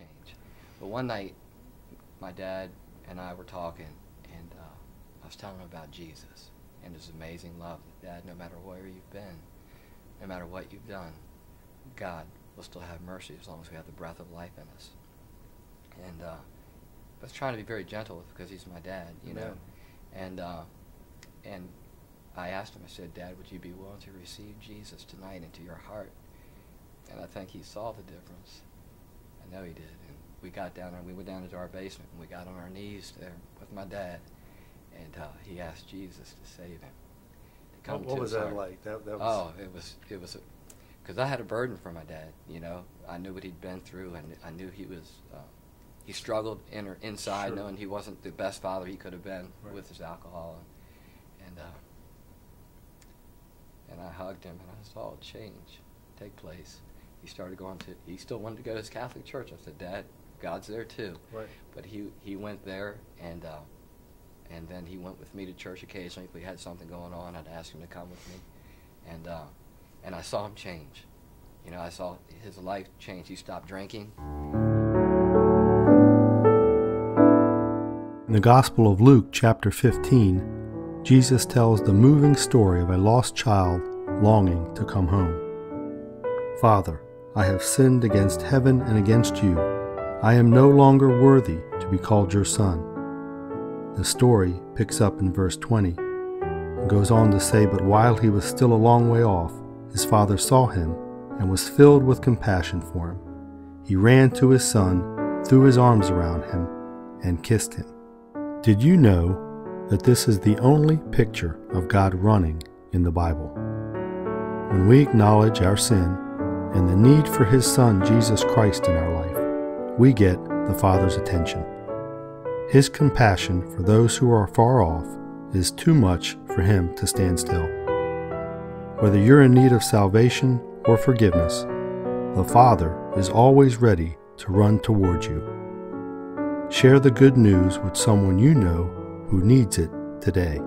change. But one night, my dad and I were talking, and I was telling him about Jesus and his amazing love. Dad, no matter where you've been, no matter what you've done, God will still have mercy as long as we have the breath of life in us. And I was trying to be very gentle with him because he's my dad, you know. And I asked him, I said, Dad, would you be willing to receive Jesus tonight into your heart? And I think he saw the difference. I know he did. And we got down there, we went down into our basement, and we got on our knees there with my dad. And he asked Jesus to save him. To come What to was his that heart. like? That was Oh, it was, because I had a burden for my dad, you know. I knew what he'd been through, and I knew he was, he struggled inside, Sure. knowing he wasn't the best father he could have been Right. with his alcohol. And I hugged him, and I saw a change take place. He still wanted to go to his Catholic church. I said, Dad, God's there too. right. But he went there, and then he went with me to church occasionally. If we had something going on, I'd ask him to come with me. And I saw him change. You know, I saw his life change. He stopped drinking. In the Gospel of Luke, chapter 15, Jesus tells the moving story of a lost child longing to come home. Father, I have sinned against heaven and against you. I am no longer worthy to be called your son. The story picks up in verse 20 and goes on to say, but while he was still a long way off, his father saw him and was filled with compassion for him. He ran to his son, threw his arms around him, and kissed him. Did you know that this is the only picture of God running in the Bible? When we acknowledge our sin and the need for his Son, Jesus Christ, in our life, we get the Father's attention. His compassion for those who are far off is too much for him to stand still. Whether you're in need of salvation or forgiveness, the Father is always ready to run toward you. Share the good news with someone you know who needs it today.